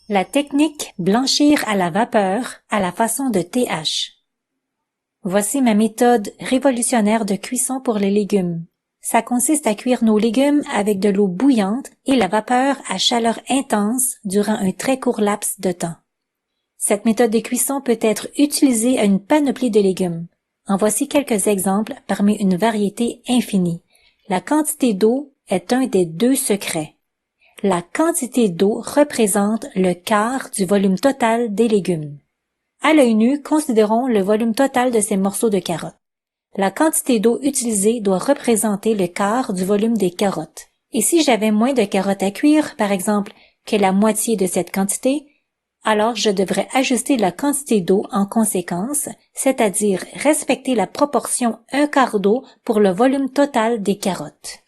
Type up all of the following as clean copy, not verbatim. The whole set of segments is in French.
La technique blanchir à la vapeur à la façon de TH. Voici ma méthode révolutionnaire de cuisson pour les légumes. Ça consiste à cuire nos légumes avec de l'eau bouillante et la vapeur à chaleur intense durant un très court laps de temps. Cette méthode de cuisson peut être utilisée à une panoplie de légumes. En voici quelques exemples parmi une variété infinie. La quantité d'eau est un des deux secrets. La quantité d'eau représente le quart du volume total des légumes. À l'œil nu, considérons le volume total de ces morceaux de carottes. La quantité d'eau utilisée doit représenter le quart du volume des carottes. Et si j'avais moins de carottes à cuire, par exemple, que la moitié de cette quantité, alors je devrais ajuster la quantité d'eau en conséquence, c'est-à-dire respecter la proportion 1/4 d'eau pour le volume total des carottes.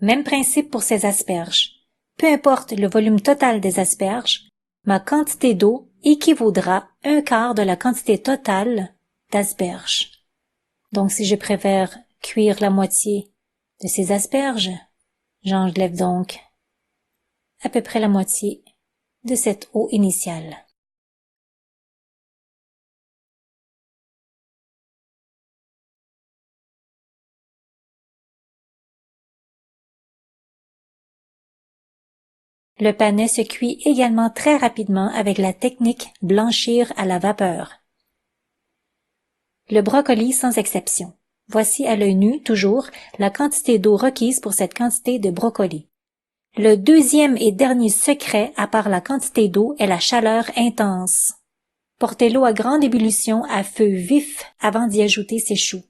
Même principe pour ces asperges. Peu importe le volume total des asperges, ma quantité d'eau équivaudra 1/4 de la quantité totale d'asperges. Donc si je préfère cuire la moitié de ces asperges, j'enlève donc à peu près la moitié de cette eau initiale. Le panais se cuit également très rapidement avec la technique blanchir à la vapeur. Le brocoli sans exception. Voici à l'œil nu, toujours, la quantité d'eau requise pour cette quantité de brocoli. Le deuxième et dernier secret, à part la quantité d'eau, est la chaleur intense. Portez l'eau à grande ébullition à feu vif avant d'y ajouter ses choux.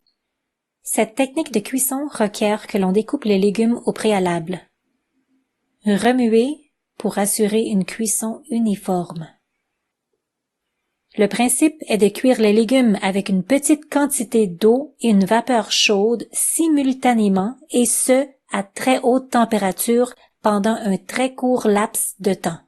Cette technique de cuisson requiert que l'on découpe les légumes au préalable. Remuer pour assurer une cuisson uniforme. Le principe est de cuire les légumes avec une petite quantité d'eau et une vapeur chaude simultanément et ce, à très haute température pendant un très court laps de temps.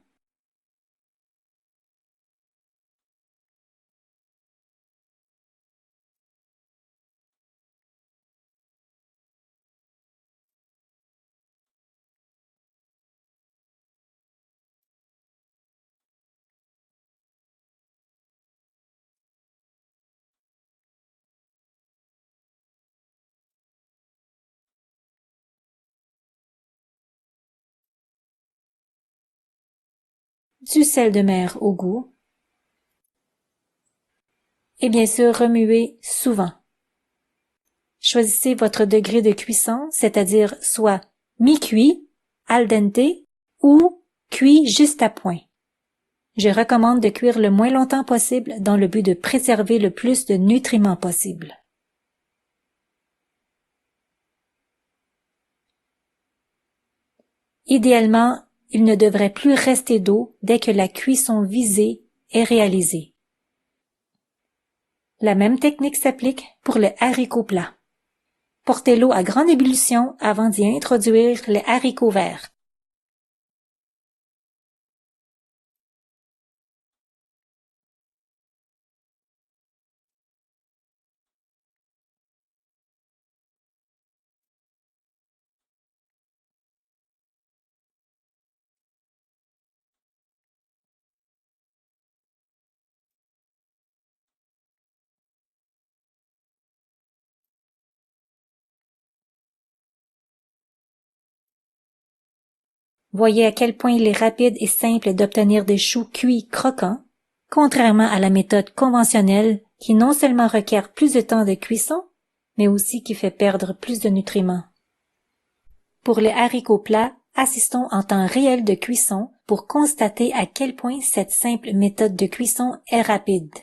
Du sel de mer au goût. Et bien sûr, remuez souvent. Choisissez votre degré de cuisson, c'est-à-dire soit mi-cuit, al dente, ou cuit juste à point. Je recommande de cuire le moins longtemps possible dans le but de préserver le plus de nutriments possible. Idéalement, il ne devrait plus rester d'eau dès que la cuisson visée est réalisée. La même technique s'applique pour les haricots plats. Portez l'eau à grande ébullition avant d'y introduire les haricots verts. Voyez à quel point il est rapide et simple d'obtenir des choux cuits croquants, contrairement à la méthode conventionnelle qui non seulement requiert plus de temps de cuisson, mais aussi qui fait perdre plus de nutriments. Pour les haricots plats, assistons en temps réel de cuisson pour constater à quel point cette simple méthode de cuisson est rapide.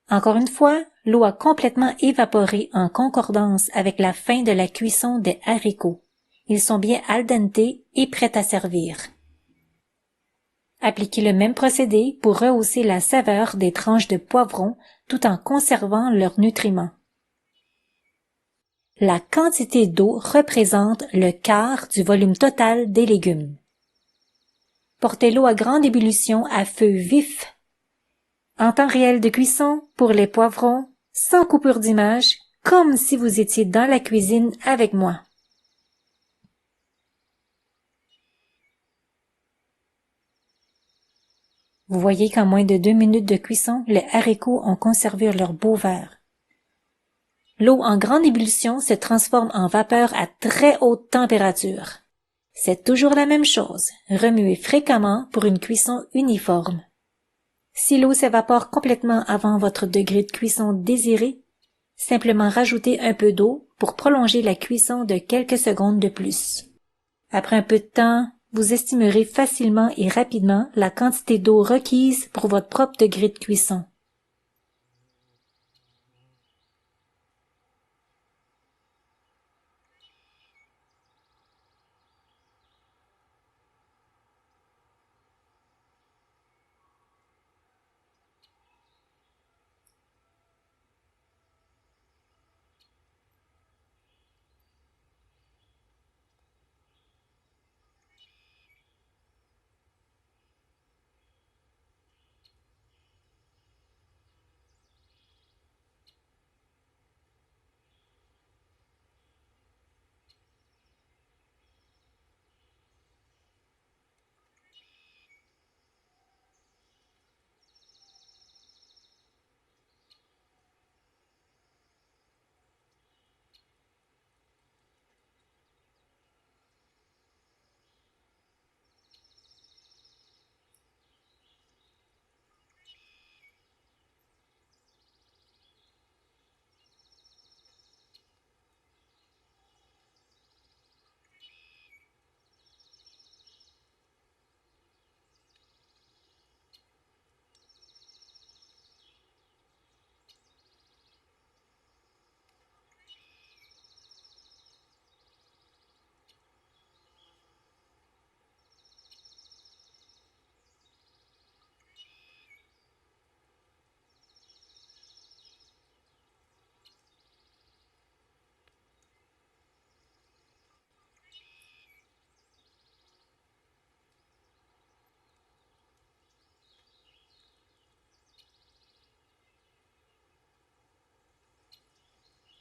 Encore une fois, l'eau a complètement évaporé en concordance avec la fin de la cuisson des haricots. Ils sont bien al dente et prêts à servir. Appliquez le même procédé pour rehausser la saveur des tranches de poivron tout en conservant leurs nutriments. La quantité d'eau représente le quart du volume total des légumes. Portez l'eau à grande ébullition à feu vif. En temps réel de cuisson, pour les poivrons, sans coupure d'image, comme si vous étiez dans la cuisine avec moi. Vous voyez qu'en moins de 2 minutes de cuisson, les haricots ont conservé leur beau vert. L'eau en grande ébullition se transforme en vapeur à très haute température. C'est toujours la même chose, remuez fréquemment pour une cuisson uniforme. Si l'eau s'évapore complètement avant votre degré de cuisson désiré, simplement rajoutez un peu d'eau pour prolonger la cuisson de quelques secondes de plus. Après un peu de temps, vous estimerez facilement et rapidement la quantité d'eau requise pour votre propre degré de cuisson.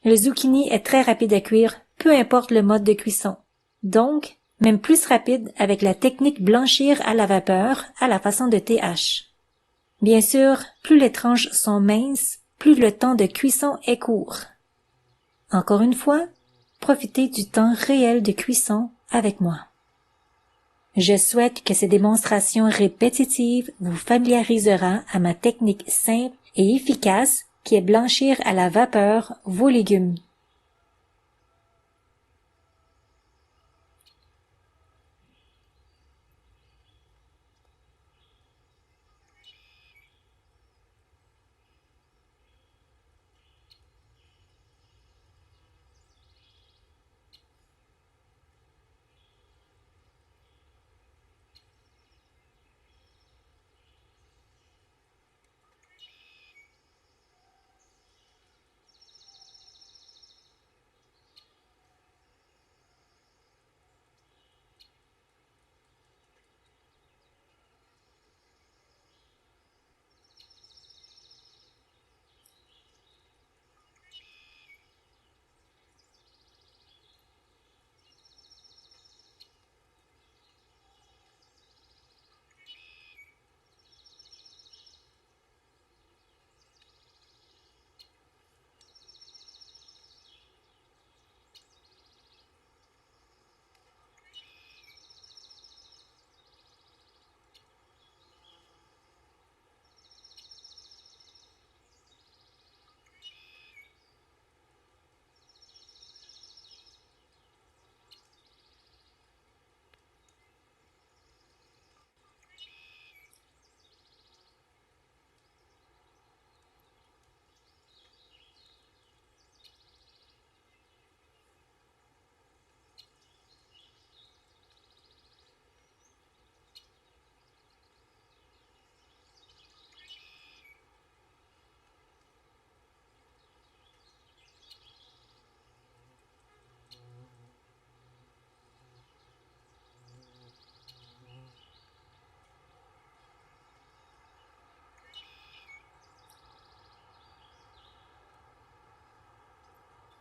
Le zucchini est très rapide à cuire, peu importe le mode de cuisson. Donc, même plus rapide avec la technique blanchir à la vapeur à la façon de TH. Bien sûr, plus les tranches sont minces, plus le temps de cuisson est court. Encore une fois, profitez du temps réel de cuisson avec moi. Je souhaite que ces démonstrations répétitives vous familiarisera à ma technique simple et efficace qui est blanchir à la vapeur vos légumes.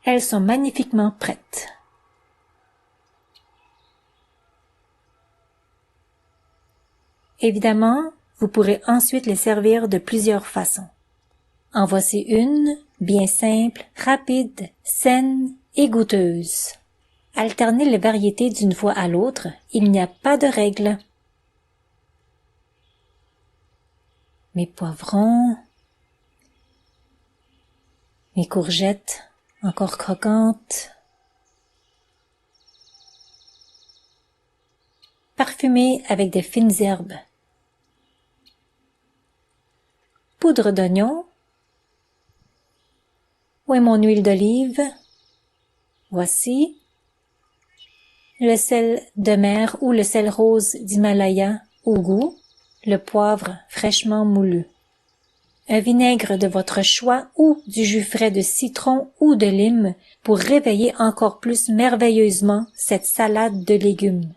Elles sont magnifiquement prêtes. Évidemment, vous pourrez ensuite les servir de plusieurs façons. En voici une, bien simple, rapide, saine et goûteuse. Alternez les variétés d'une fois à l'autre, il n'y a pas de règle. Mes poivrons, mes courgettes encore croquantes, parfumées avec des fines herbes, poudre d'oignon. Où est mon huile d'olive? Voici. Le sel de mer ou le sel rose d'Himalaya au goût, le poivre fraîchement moulu. Un vinaigre de votre choix ou du jus frais de citron ou de lime pour réveiller encore plus merveilleusement cette salade de légumes.